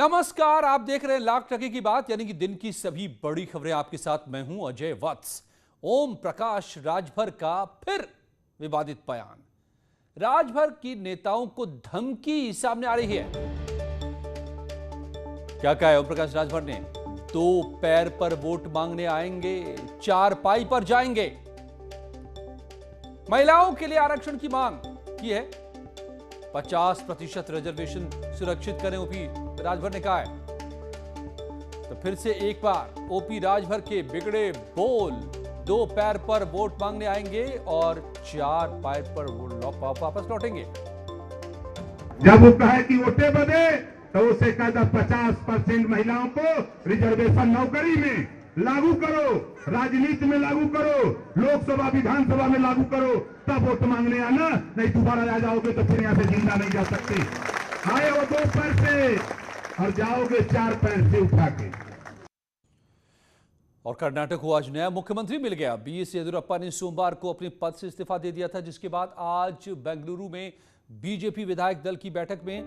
नमस्कार, आप देख रहे हैं लाख टके की बात, यानी कि दिन की सभी बड़ी खबरें आपके साथ मैं हूं अजय वत्स। ओम प्रकाश राजभर का फिर विवादित बयान। राजभर की नेताओं को धमकी सामने आ रही है। क्या कहा है ओम प्रकाश राजभर ने? 2 पैर पर वोट मांगने आएंगे, 4 पाई पर जाएंगे। महिलाओं के लिए आरक्षण की मांग की है। 50% रिजर्वेशन सुरक्षित करें, ओपी राजभर ने कहा है। तो फिर से एक बार ओपी राजभर के बिगड़े बोल। 2 पैर पर वोट मांगने आएंगे और 4 पैर पर वापस लौटेंगे। जब वो कहे कि वोटे बदे तो उसे कहता 50% महिलाओं को रिजर्वेशन नौकरी में लागू करो, राजनीति में लागू करो, लोकसभा विधानसभा में लागू करो, तब वोट मांगने आना, नहीं दोबारा आ जाओगे तो फिर यहां से जिंदा नहीं जा सकते। आए वो 2 पैर से और जाओगे 4 पैर से उठा के। और कर्नाटक को आज नया मुख्यमंत्री मिल गया। बीएस येदियुरप्पा ने सोमवार को अपने पद से इस्तीफा दे दिया था, जिसके बाद आज बेंगलुरु में बीजेपी विधायक दल की बैठक में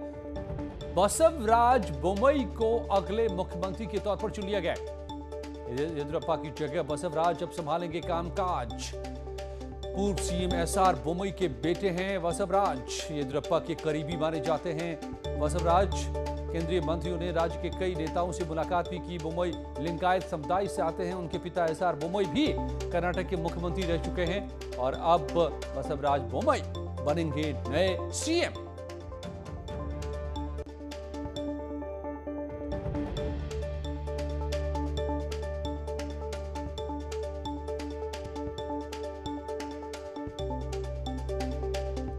बसवराज बोम्मई को अगले मुख्यमंत्री के तौर पर चुन लिया गया। येदियुरप्पा की जगह बसवराज अब संभालेंगे कामकाज। पूर्व सीएम एसआर बोम्मई के बेटे हैं बसवराज। येदियुरप्पा के करीबी माने जाते हैं बसवराज। केंद्रीय मंत्रियों ने राज्य के कई नेताओं से मुलाकात भी की। बोम्मई लिंगायत समुदाय से आते हैं। उनके पिता एसआर बोम्मई भी कर्नाटक के मुख्यमंत्री रह चुके हैं और अब बसवराज बोम्मई बनेंगे नए सीएम।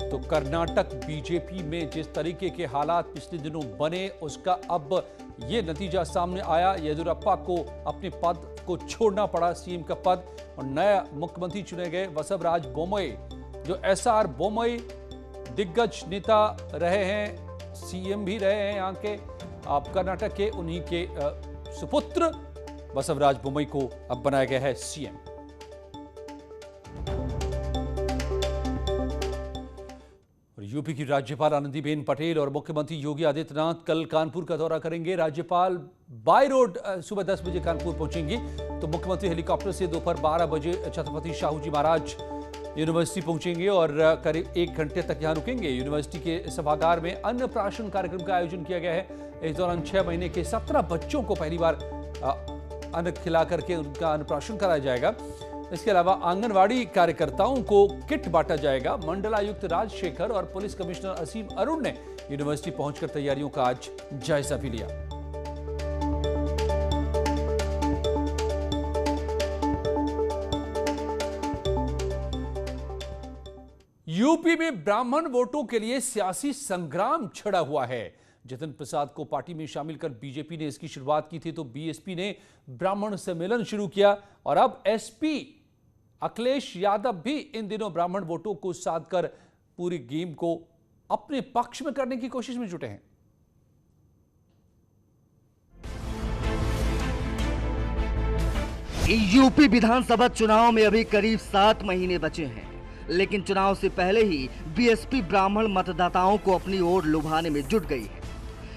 तो कर्नाटक बीजेपी में जिस तरीके के हालात पिछले दिनों बने, उसका अब यह नतीजा सामने आया। येदियुरप्पा को अपने पद को छोड़ना पड़ा, सीएम का पद, और नया मुख्यमंत्री चुने गए बसवराज बोम्मई, जो एसआर बोम्मई दिग्गज नेता रहे हैं, सीएम भी रहे हैं यहाँ के। अब कर्नाटक के उन्हीं के सुपुत्र बसवराज बोम्मई को अब बनाया गया है सीएम। यूपी की राज्यपाल आनंदीबेन पटेल और मुख्यमंत्री योगी आदित्यनाथ कल कानपुर का दौरा करेंगे। राज्यपाल बाय रोड सुबह 10 बजे कानपुर पहुंचेंगी, तो मुख्यमंत्री हेलीकॉप्टर से दोपहर 12 बजे छत्रपति शाहू जी महाराज यूनिवर्सिटी पहुंचेंगे और करीब 1 घंटे तक यहां रुकेंगे। यूनिवर्सिटी के सभागार में अन्नप्राशन कार्यक्रम का आयोजन किया गया है। इस दौरान 6 महीने के 17 बच्चों को पहली बार अन्न खिला करके उनका अन्नप्राशन कराया जाएगा। इसके अलावा आंगनवाड़ी कार्यकर्ताओं को किट बांटा जाएगा। मंडलायुक्त राजशेखर और पुलिस कमिश्नर असीम अरुण ने यूनिवर्सिटी पहुंचकर तैयारियों का आज जायजा भी लिया। यूपी में ब्राह्मण वोटों के लिए सियासी संग्राम छिड़ा हुआ है। जितिन प्रसाद को पार्टी में शामिल कर बीजेपी ने इसकी शुरुआत की थी, तो बीएसपी ने ब्राह्मण सम्मेलन शुरू किया और अब एसपी अखिलेश यादव भी इन दिनों ब्राह्मण वोटों को साधकर पूरी गेम को अपने पक्ष में करने की कोशिश में जुटे हैं। यूपी विधानसभा चुनाव में अभी करीब 7 महीने बचे हैं, लेकिन चुनाव से पहले ही बीएसपी ब्राह्मण मतदाताओं को अपनी ओर लुभाने में जुट गई है।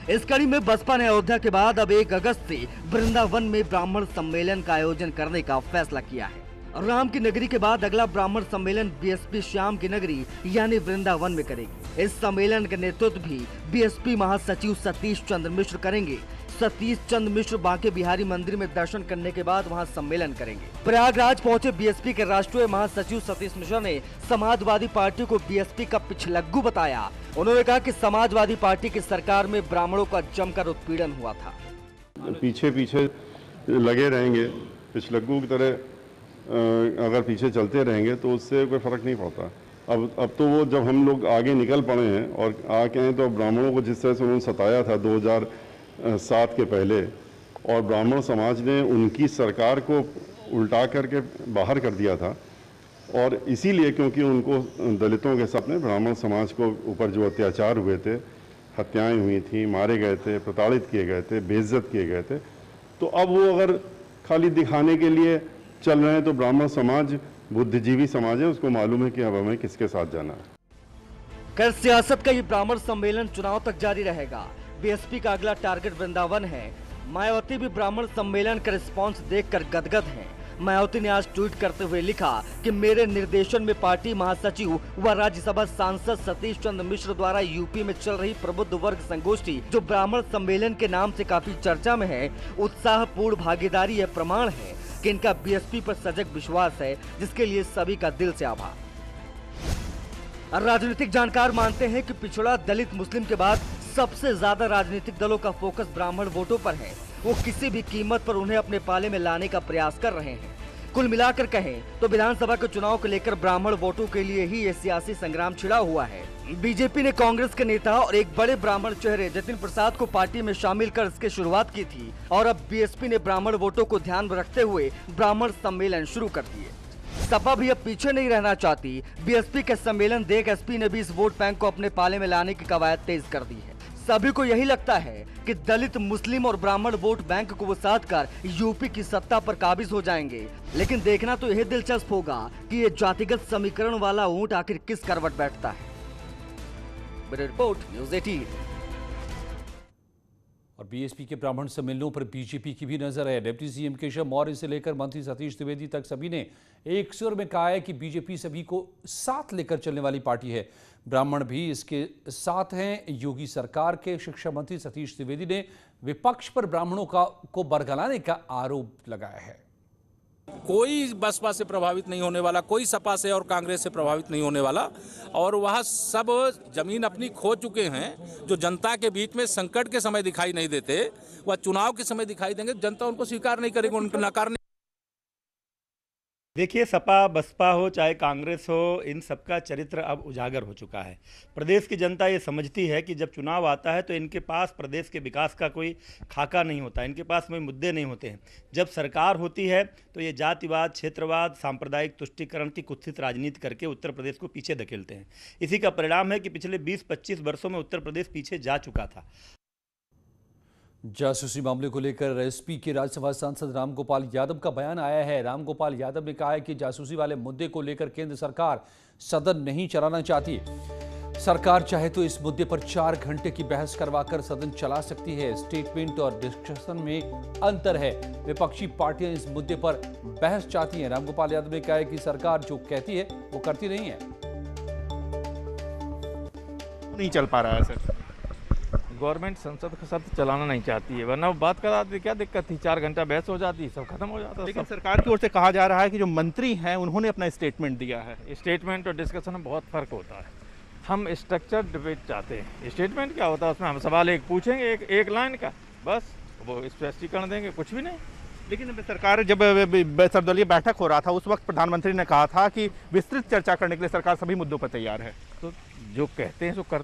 इस कड़ी में बसपा ने अयोध्या के बाद अब 1 अगस्त से वृंदावन में ब्राह्मण सम्मेलन का आयोजन करने का फैसला किया है। राम की नगरी के बाद अगला ब्राह्मण सम्मेलन बीएसपी श्याम की नगरी यानी वृंदावन में करेगी। इस सम्मेलन का नेतृत्व भी बीएसपी महासचिव सतीश चंद्र मिश्र करेंगे। सतीश चंद्र मिश्र बांके बिहारी मंदिर में दर्शन करने के बाद वहां सम्मेलन करेंगे। प्रयागराज पहुंचे बीएसपी के राष्ट्रीय महासचिव सतीश मिश्र ने समाजवादी पार्टी को बीएसपी का पिछलग्गू बताया। उन्होंने कहा कि समाजवादी पार्टी की सरकार में ब्राह्मणों का जमकर उत्पीड़न हुआ था। पीछे पीछे लगे रहेंगे, पिछलग्गू की तरह अगर पीछे चलते रहेंगे तो उससे कोई फर्क नहीं पड़ता। अब तो वो जब हम लोग आगे निकल पड़े हैं और आके हैं, तो ब्राह्मणों को जिस तरह से उन्होंने सताया था 2007 के पहले, और ब्राह्मण समाज ने उनकी सरकार को उल्टा करके बाहर कर दिया था, और इसीलिए क्योंकि उनको दलितों के साथ में ब्राह्मण समाज को ऊपर जो अत्याचार हुए थे, हत्याएं हुई थी, मारे गए थे, प्रताड़ित किए गए थे, बेइज्जत किए गए थे, तो अब वो अगर खाली दिखाने के लिए चल रहे हैं तो ब्राह्मण समाज बुद्धिजीवी समाज है, उसको मालूम है कि अब हमें किसके साथ जाना है। खैर, सियासत का ये ब्राह्मण सम्मेलन चुनाव तक जारी रहेगा। बीएसपी का अगला टारगेट वृंदावन है। मायावती भी ब्राह्मण सम्मेलन का रिस्पांस देखकर गदगद हैं। मायावती ने आज ट्वीट करते हुए लिखा कि मेरे निर्देशन में पार्टी महासचिव व राज्यसभा सांसद सतीश चंद्र मिश्र द्वारा यूपी में चल रही प्रबुद्ध वर्ग संगोष्ठी, जो ब्राह्मण सम्मेलन के नाम से काफी चर्चा में है, उत्साहपूर्ण भागीदारी यह प्रमाण है कि इनका बीएसपी पर सजग विश्वास है, जिसके लिए सभी का दिल से आभार। राजनीतिक जानकार मानते हैं कि पिछड़ा दलित मुस्लिम के बाद सबसे ज्यादा राजनीतिक दलों का फोकस ब्राह्मण वोटों पर है। वो किसी भी कीमत पर उन्हें अपने पाले में लाने का प्रयास कर रहे हैं। कुल मिलाकर कहें तो विधानसभा के चुनाव को लेकर ब्राह्मण वोटों के लिए ही ये सियासी संग्राम छिड़ा हुआ है। बीजेपी ने कांग्रेस के नेता और एक बड़े ब्राह्मण चेहरे जतिन प्रसाद को पार्टी में शामिल कर इसकी शुरुआत की थी, और अब बीएसपी ने ब्राह्मण वोटों को ध्यान में रखते हुए ब्राह्मण सम्मेलन शुरू कर दिए। सपा भी अब पीछे नहीं रहना चाहती। बीएसपी के सम्मेलन देख एसपी ने भी इस वोट बैंक को अपने पाले में लाने की कवायद तेज कर दी है। सभी को यही लगता है कि दलित, मुस्लिम और ब्राह्मण वोट बैंक को वसात कर यूपी की सत्ता पर काबिज हो जाएंगे। लेकिन देखना तो यह दिलचस्प होगा कि ये जातिगत समीकरण वाला ऊंट आखिर किस करवट बैठता है। Bureau report, news 18। और बीएसपी के ब्राह्मण सम्मेलनों पर बीजेपी की भी नजर है। डिप्टी सीएम केशव मौर्य से लेकर मंत्री सतीश द्विवेदी तक सभी ने एक सुर में कहा है कि बीजेपी सभी को साथ लेकर चलने वाली पार्टी है। ब्राह्मण भी इसके साथ हैं। योगी सरकार के शिक्षा मंत्री सतीश द्विवेदी ने विपक्ष पर ब्राह्मणों को बरगलाने का आरोप लगाया है। कोई बसपा से प्रभावित नहीं होने वाला, कोई सपा से और कांग्रेस से प्रभावित नहीं होने वाला, और वह सब जमीन अपनी खो चुके हैं। जो जनता के बीच में संकट के समय दिखाई नहीं देते, वह चुनाव के समय दिखाई देंगे। जनता उनको स्वीकार नहीं करेगी, उनको नकार। देखिए, सपा बसपा हो चाहे कांग्रेस हो, इन सबका चरित्र अब उजागर हो चुका है। प्रदेश की जनता ये समझती है कि जब चुनाव आता है तो इनके पास प्रदेश के विकास का कोई खाका नहीं होता, इनके पास कोई मुद्दे नहीं होते हैं। जब सरकार होती है तो ये जातिवाद, क्षेत्रवाद, सांप्रदायिक तुष्टीकरण की कुत्सित राजनीति करके उत्तर प्रदेश को पीछे धकेलते हैं। इसी का परिणाम है कि पिछले 20-25 वर्षों में उत्तर प्रदेश पीछे जा चुका था। जासूसी मामले को लेकर एसपी के राज्यसभा सांसद रामगोपाल यादव का बयान आया है। रामगोपाल यादव ने कहा है कि जासूसी वाले मुद्दे को लेकर केंद्र सरकार सदन नहीं चलाना चाहती। सरकार चाहे तो इस मुद्दे पर 4 घंटे की बहस करवाकर सदन चला सकती है। स्टेटमेंट और डिस्कशन में अंतर है। विपक्षी पार्टियां इस मुद्दे पर बहस चाहती हैं। रामगोपाल यादव ने कहा है कि सरकार जो कहती है वो करती नहीं है। नहीं चल पा रहा है सर। गवर्नमेंट संसद का सत्र चलाना नहीं चाहती है, वरना बात कराती, क्या दिक्कत थी? 4 घंटा बहस हो जाती, सब खत्म हो जाता। लेकिन सरकार की ओर से कहा जा रहा है कि जो मंत्री हैं उन्होंने अपना स्टेटमेंट दिया है। स्टेटमेंट और डिस्कशन में बहुत फर्क होता है। हम स्ट्रक्चर डिबेट चाहते हैं। स्टेटमेंट क्या होता है? उसमें हम सवाल एक पूछेंगे, एक लाइन का, बस वो स्पष्टीकरण देंगे, कुछ भी नहीं। लेकिन सरकार जब सर्वदलीय बैठक हो रहा था उस वक्त प्रधानमंत्री ने कहा था कि विस्तृत चर्चा करने के लिए सरकार सभी मुद्दों पर तैयार है। तो जो कहते हैं सो कर।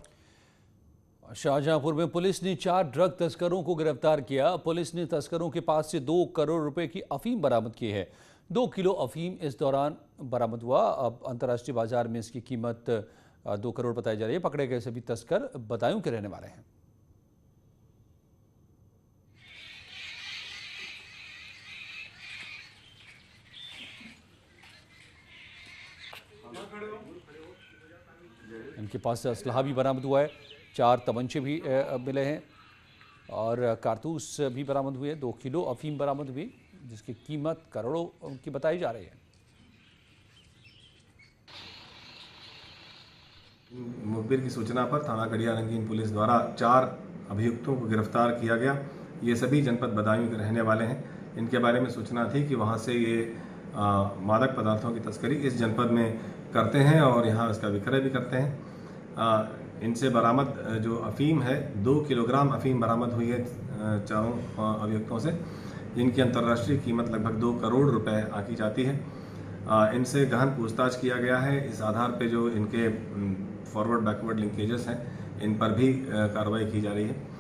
शाहजहांपुर में पुलिस ने 4 ड्रग तस्करों को गिरफ्तार किया। पुलिस ने तस्करों के पास से 2 करोड़ रुपए की अफीम बरामद की है। 2 किलो अफीम इस दौरान बरामद हुआ। अब अंतर्राष्ट्रीय बाजार में इसकी कीमत 2 करोड़ बताई जा रही है। पकड़े गए सभी तस्कर बदायूं के रहने वाले हैं। इनके पास से असलहा भी बरामद हुआ है। 4 तमंचे भी मिले हैं और कारतूस भी बरामद हुए। 2 किलो अफीम बरामद हुई, जिसकी कीमत करोड़ों की बताई जा रही है। मुखबिर की सूचना पर थाना कड़िया रंगीन पुलिस द्वारा 4 अभियुक्तों को गिरफ्तार किया गया। ये सभी जनपद बदायूं के रहने वाले हैं। इनके बारे में सूचना थी कि वहाँ से ये मादक पदार्थों की तस्करी इस जनपद में करते हैं और यहाँ इसका विक्रय भी करते हैं। इनसे बरामद जो अफीम है, 2 किलोग्राम अफीम बरामद हुई है चारों अभियुक्तों से, जिनकी अंतर्राष्ट्रीय कीमत लगभग 2 करोड़ रुपए आंकी जाती है। इनसे गहन पूछताछ किया गया है। इस आधार पे जो इनके फॉरवर्ड बैकवर्ड लिंकेजेस हैं, इन पर भी कार्रवाई की जा रही है।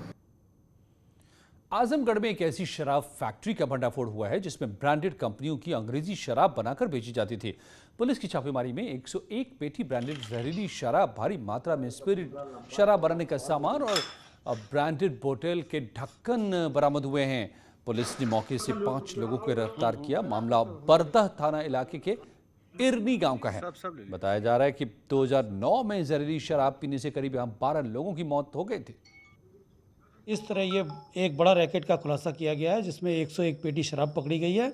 आजमगढ़ में एक ऐसी शराब फैक्ट्री का भंडाफोड़ हुआ है जिसमें ब्रांडेड कंपनियों की अंग्रेजी शराब बनाकर बेची जाती थी। पुलिस की छापेमारी में 101 पेटी ब्रांडेड जहरीली शराब, भारी मात्रा में स्पिरिट शराब बनाने का सामान और ब्रांडेड बोतल के ढक्कन बरामद हुए हैं। पुलिस ने मौके से 5 लोगों को गिरफ्तार किया। मामला बरदह थाना इलाके के इरनी गांव का है। बताया जा रहा है कि 2009 में जहरीली शराब पीने से करीब 12 लोगों की मौत हो गई थी। इस तरह ये एक बड़ा रैकेट का खुलासा किया गया है, जिसमें 101 पेटी शराब पकड़ी गई है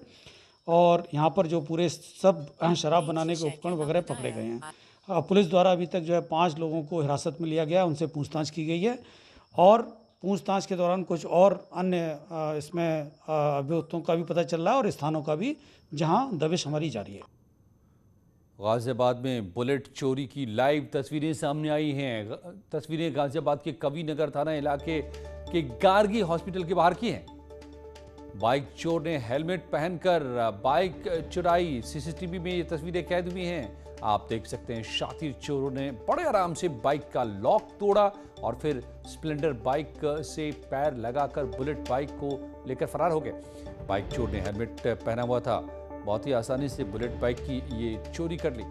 और यहाँ पर जो पूरे सब शराब बनाने के उपकरण वगैरह पकड़े गए हैं। पुलिस द्वारा अभी तक जो है 5 लोगों को हिरासत में लिया गया, उनसे पूछताछ की गई है और पूछताछ के दौरान कुछ और अन्य इसमें अभियुक्तों का भी पता चल रहा है और स्थानों का भी, जहां दबिश हमारी जारी है। गाजियाबाद में बुलेट चोरी की लाइव तस्वीरें सामने आई हैं। तस्वीरें गाजियाबाद के कवि नगर थाना इलाके के गार्गी हॉस्पिटल के बाहर की हैं। बाइक चोर ने हेलमेट पहनकर बाइक चुराई। सीसीटीवी में ये तस्वीरें कैद हुई हैं। आप देख सकते हैं शातिर चोरों ने बड़े आराम से बाइक का लॉक तोड़ा और फिर स्प्लेंडर बाइक से पैर लगाकर बुलेट बाइक को लेकर फरार हो गए। बाइक चोर ने हेलमेट पहना हुआ था, बहुत ही आसानी से बुलेट बाइक की ये चोरी कर ली।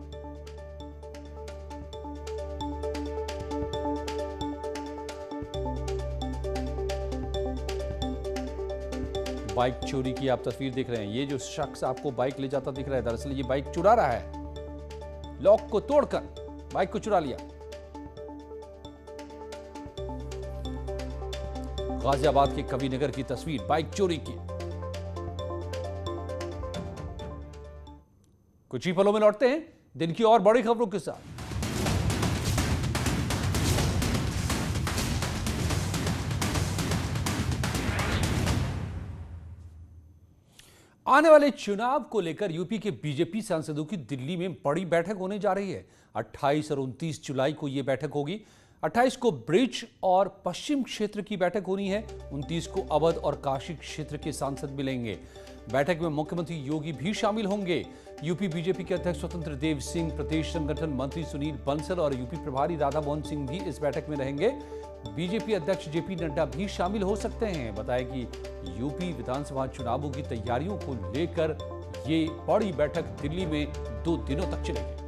बाइक चोरी की आप तस्वीर देख रहे हैं। ये जो शख्स आपको बाइक ले जाता दिख रहा है, दरअसल ये बाइक चुरा रहा है। लॉक को तोड़कर बाइक को चुरा लिया। गाजियाबाद के कवि नगर की तस्वीर बाइक चोरी की। कुछ ही पलों में लौटते हैं दिन की और बड़ी खबरों के साथ। आने वाले चुनाव को लेकर यूपी के बीजेपी सांसदों की दिल्ली में बड़ी बैठक होने जा रही है। 28 और 29 जुलाई को यह बैठक होगी। 28 को ब्रिज और पश्चिम क्षेत्र की बैठक होनी है। 29 को अवध और काशी क्षेत्र के सांसद मिलेंगे। बैठक में मुख्यमंत्री योगी भी शामिल होंगे। यूपी बीजेपी के अध्यक्ष स्वतंत्र देव सिंह, प्रदेश संगठन मंत्री सुनील बंसल और यूपी प्रभारी राधा मोहन सिंह भी इस बैठक में रहेंगे। बीजेपी अध्यक्ष जेपी नड्डा भी शामिल हो सकते हैं। बताया कि यूपी विधानसभा चुनावों की तैयारियों को लेकर ये बड़ी बैठक दिल्ली में 2 दिनों तक चलेगी।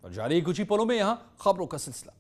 और जारी कुछ ही पलों में यहां खबरों का सिलसिला।